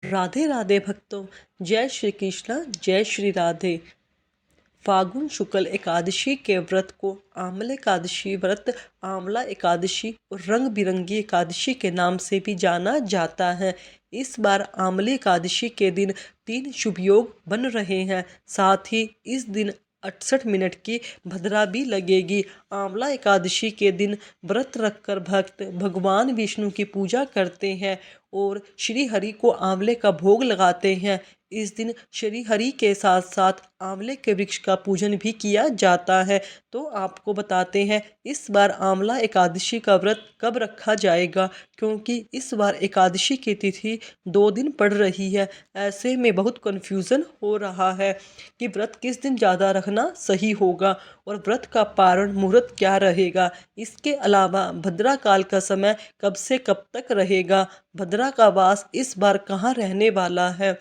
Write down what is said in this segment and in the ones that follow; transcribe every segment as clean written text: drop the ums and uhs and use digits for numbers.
राधे राधे भक्तों, जय श्री कृष्णा, जय श्री राधे। फागुन शुक्ल एकादशी के व्रत को आंवले एकादशी व्रत, आंवला एकादशी और रंग बिरंगी एकादशी के नाम से भी जाना जाता है। इस बार आंवले एकादशी के दिन 3 शुभ योग बन रहे हैं। साथ ही इस दिन 68 मिनट की भद्रा भी लगेगी। आंवला एकादशी के दिन व्रत रखकर भक्त भगवान विष्णु की पूजा करते हैं और श्री हरि को आंवले का भोग लगाते हैं। इस दिन श्री हरि के साथ साथ आंवले के वृक्ष का पूजन भी किया जाता है। तो आपको बताते हैं इस बार आंवला एकादशी का व्रत कब रखा जाएगा, क्योंकि इस बार एकादशी की तिथि 2 दिन पड़ रही है। ऐसे में बहुत कन्फ्यूज़न हो रहा है कि व्रत किस दिन ज़्यादा रखना सही होगा और व्रत का पारण मुहूर्त क्या रहेगा। इसके अलावा भद्रा काल का समय कब से कब तक रहेगा, भद्रा का वास इस बार कहाँ रहने वाला है।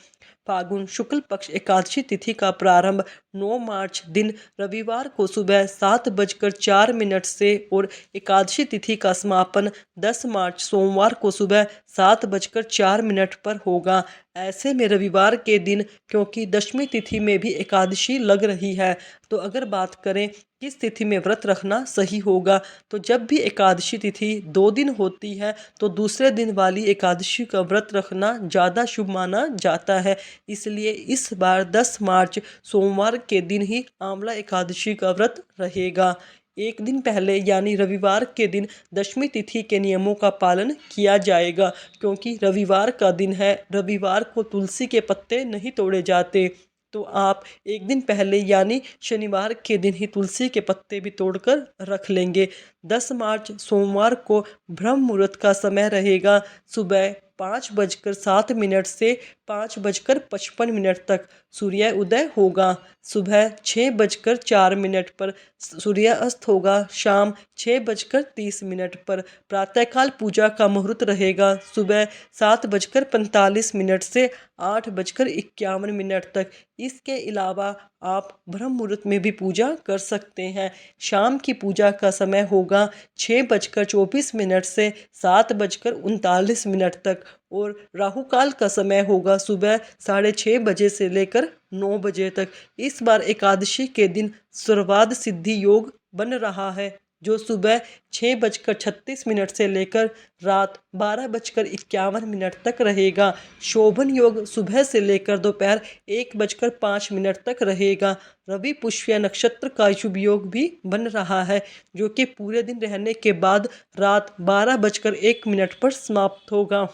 फागुन शुक्ल पक्ष एकादशी तिथि का प्रारंभ 9 मार्च दिन रविवार को सुबह 7:04 से और एकादशी तिथि का समापन 10 मार्च सोमवार को सुबह 7:04 पर होगा। ऐसे में रविवार के दिन, क्योंकि दशमी तिथि में भी एकादशी लग रही है, तो अगर बात करें किस तिथि में व्रत रखना सही होगा, तो जब भी एकादशी तिथि 2 दिन होती है तो दूसरे दिन वाली एकादशी का व्रत रखना ज़्यादा शुभ माना जाता है। इसलिए इस बार 10 मार्च सोमवार के दिन ही आंवला एकादशी का व्रत रहेगा। एक दिन पहले यानी रविवार के दिन दशमी तिथि के नियमों का पालन किया जाएगा, क्योंकि रविवार का दिन है। रविवार को तुलसी के पत्ते नहीं तोड़े जाते, तो आप एक दिन पहले यानी शनिवार के दिन ही तुलसी के पत्ते भी तोड़कर रख लेंगे। 10 मार्च सोमवार को ब्रह्म मुहूर्त का समय रहेगा सुबह 5:07 से 5:55 तक सूर्य उदय होगा। सुबह 6:04 पर सूर्य अस्त होगा। शाम 6:30 पर प्रातःकाल पूजा का मुहूर्त रहेगा सुबह 7:45 से 8:51 तक। इसके अलावा आप ब्रह्म मुहूर्त में भी पूजा कर सकते हैं। शाम की पूजा का समय होगा 6:24 से 7:39 तक और राहु काल का समय होगा सुबह 6:30 बजे से लेकर 9 बजे तक। इस बार एकादशी के दिन सर्वार्ध सिद्धि योग बन रहा है, जो सुबह 6:36 से लेकर रात 12:51 तक रहेगा। शोभन योग सुबह से लेकर दोपहर 1:05 तक रहेगा। रवि पुष्य नक्षत्र का शुभ योग भी बन रहा है, जो कि पूरे दिन रहने के बाद रात 12:01 पर समाप्त होगा।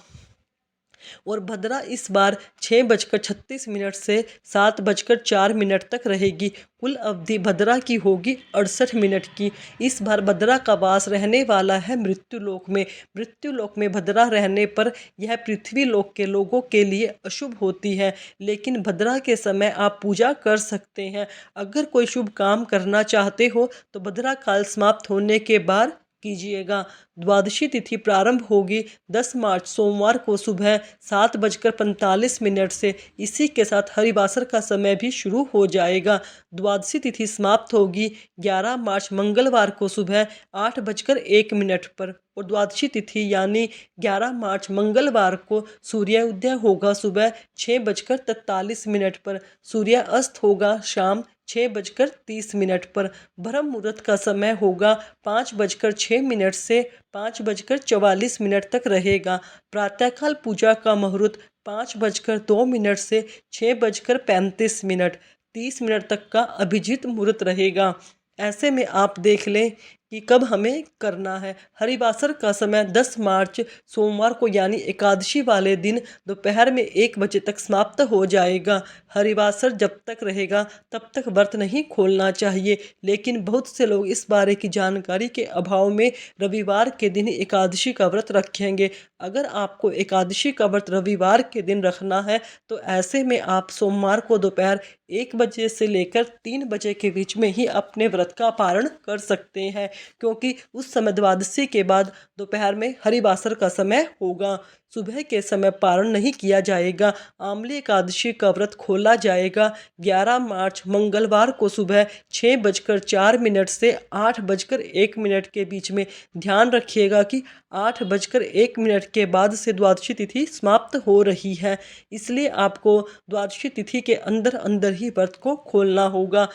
और भद्रा इस बार 6:36 से 7:04 तक रहेगी। कुल अवधि भद्रा की होगी 68 मिनट की। इस बार भद्रा का वास रहने वाला है मृत्युलोक में। मृत्युलोक में भद्रा रहने पर यह पृथ्वी लोक के लोगों के लिए अशुभ होती है, लेकिन भद्रा के समय आप पूजा कर सकते हैं। अगर कोई शुभ काम करना चाहते हो तो भद्रा काल समाप्त होने के बाद कीजिएगा। द्वादशी तिथि प्रारंभ होगी 10 मार्च सोमवार को सुबह 7:45 से। इसी के साथ हरिवासर का समय भी शुरू हो जाएगा। द्वादशी तिथि समाप्त होगी 11 मार्च मंगलवार को सुबह 8:01 पर और द्वादशी तिथि यानी 11 मार्च मंगलवार को सूर्य उदय होगा सुबह 6:43 पर। सूर्य अस्त होगा शाम 6:30 पर। ब्रह्म मुहूर्त का समय होगा 5:06 से 5:44 तक रहेगा। प्रातःकाल पूजा का मुहूर्त 5:02 से 6:35। 30 मिनट तक का अभिजीत मुहूर्त रहेगा। ऐसे में आप देख लें कि कब हमें करना है। हरिवासर का समय 10 मार्च सोमवार को यानी एकादशी वाले दिन दोपहर में 1 बजे तक समाप्त हो जाएगा। हरिवासर जब तक रहेगा तब तक व्रत नहीं खोलना चाहिए, लेकिन बहुत से लोग इस बारे की जानकारी के अभाव में रविवार के दिन एकादशी का व्रत रखेंगे। अगर आपको एकादशी का व्रत रविवार के दिन रखना है तो ऐसे में आप सोमवार को दोपहर 1 बजे से लेकर 3 बजे के बीच में ही अपने व्रत का पारण कर सकते हैं। क्योंकि उस समय द्वादशी के बाद दोपहर में हरिवासर का समय होगा। सुबह के समय पारण नहीं किया जाएगा। आंवले एकादशी का व्रत खोला जाएगा 11 मार्च मंगलवार को सुबह 6:04 से 8:01 के बीच में। ध्यान रखिएगा कि 8:01 के बाद से द्वादशी तिथि समाप्त हो रही है, इसलिए आपको द्वादशी तिथि के अंदर अंदर ही व्रत को खोलना होगा।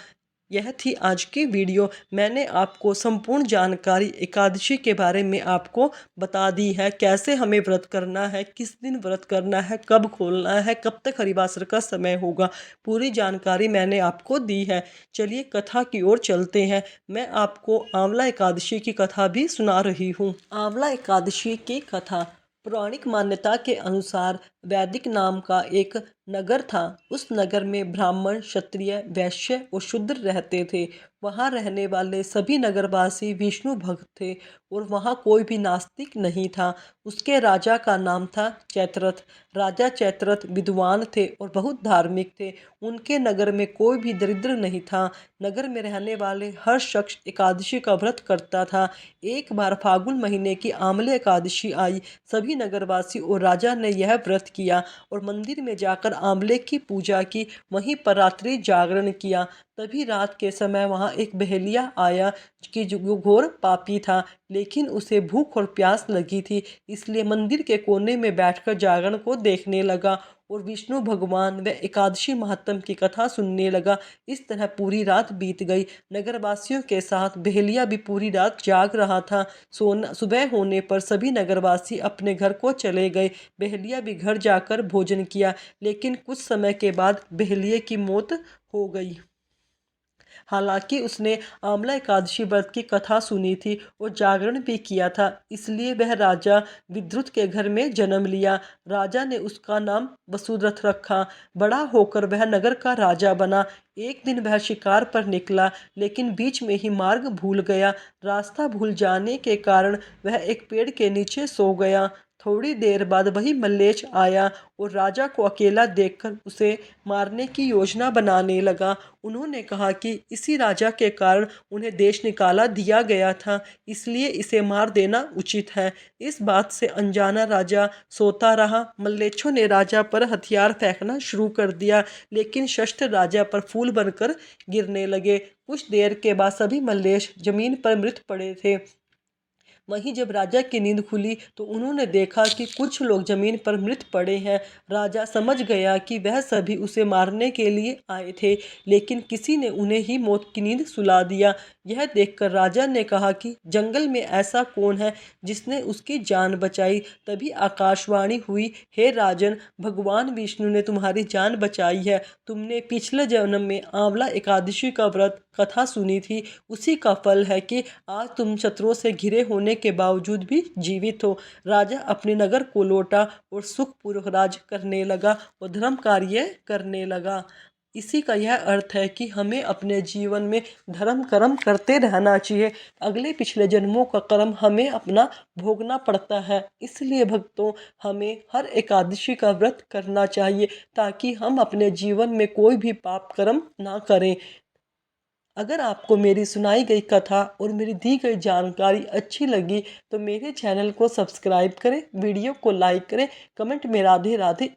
यह थी आज की वीडियो। मैंने आपको संपूर्ण जानकारी एकादशी के बारे में आपको बता दी है, कैसे हमें व्रत करना है, किस दिन व्रत करना है, कब खोलना है, कब तक हरिवासर का समय होगा, पूरी जानकारी मैंने आपको दी है। चलिए कथा की ओर चलते हैं। मैं आपको आंवला एकादशी की कथा भी सुना रही हूँ। आंवला एकादशी की कथा। पौराणिक मान्यता के अनुसार वैदिक नाम का एक नगर था। उस नगर में ब्राह्मण, क्षत्रिय, वैश्य और शूद्र रहते थे। वहाँ रहने वाले सभी नगरवासी विष्णु भक्त थे और वहाँ कोई भी नास्तिक नहीं था। उसके राजा का नाम था चैत्रथ। राजा चैत्रथ विद्वान थे और बहुत धार्मिक थे। उनके नगर में कोई भी दरिद्र नहीं था। नगर में रहने वाले हर शख्स एकादशी का व्रत करता था। एक बार फागुन महीने की आंवले एकादशी आई। सभी नगरवासी और राजा ने यह व्रत किया और मंदिर में जाकर आंवले की पूजा की। वहीं पर रात्रि जागरण किया। तभी रात के समय वहां एक बहेलिया आया कि जो घोर पापी था, लेकिन उसे भूख और प्यास लगी थी, इसलिए मंदिर के कोने में बैठकर जागरण को देखने लगा और विष्णु भगवान व एकादशी महात्म की कथा सुनने लगा। इस तरह पूरी रात बीत गई। नगरवासियों के साथ बहेलिया भी पूरी रात जाग रहा था। सुबह होने पर सभी नगरवासी अपने घर को चले गए। बहेलिया भी घर जाकर भोजन किया, लेकिन कुछ समय के बाद बहेलिए की मौत हो गई। हालांकि उसने आंवला एकादशी व्रत की कथा सुनी थी और जागरण भी किया था, इसलिए वह राजा विद्रुत के घर में जन्म लिया। राजा ने उसका नाम वसुदरथ रखा। बड़ा होकर वह नगर का राजा बना। एक दिन वह शिकार पर निकला, लेकिन बीच में ही मार्ग भूल गया। रास्ता भूल जाने के कारण वह एक पेड़ के नीचे सो गया। थोड़ी देर बाद वही मल्लेच आया और राजा को अकेला देखकर उसे मारने की योजना बनाने लगा। उन्होंने कहा कि इसी राजा के कारण उन्हें देश निकाला दिया गया था, इसलिए इसे मार देना उचित है। इस बात से अनजाना राजा सोता रहा। मल्लेच्छों ने राजा पर हथियार फेंकना शुरू कर दिया, लेकिन शस्त्र राजा पर फूल बनकर गिरने लगे। कुछ देर के बाद सभी मल्लेश जमीन पर मृत पड़े थे। वहीं जब राजा की नींद खुली तो उन्होंने देखा कि कुछ लोग जमीन पर मृत पड़े हैं। राजा समझ गया कि वह सभी उसे मारने के लिए आए थे, लेकिन किसी ने उन्हें ही मौत की नींद सुला दिया। यह देखकर राजा ने कहा कि जंगल में ऐसा कौन है जिसने उसकी जान बचाई। तभी आकाशवाणी हुई, हे राजन, भगवान विष्णु ने तुम्हारी जान बचाई है। तुमने पिछले जन्म में आंवला एकादशी का व्रत कथा सुनी थी, उसी का फल है कि आज तुम शत्रुओं से घिरे होने के बावजूद भी जीवित हो। राजा अपने नगर को लौटा और सुखपूर्वक राज करने लगा और धर्म कार्य करने लगा। इसी का यह अर्थ है कि हमें अपने जीवन में धर्म कर्म करते रहना चाहिए। अगले पिछले जन्मों का कर्म हमें अपना भोगना पड़ता है, इसलिए भक्तों हमें हर एकादशी का व्रत करना चाहिए, ताकि हम अपने जीवन में कोई भी पाप कर्म ना करें। अगर आपको मेरी सुनाई गई कथा और मेरी दी गई जानकारी अच्छी लगी तो मेरे चैनल को सब्सक्राइब करें, वीडियो को लाइक करें, कमेंट में राधे राधे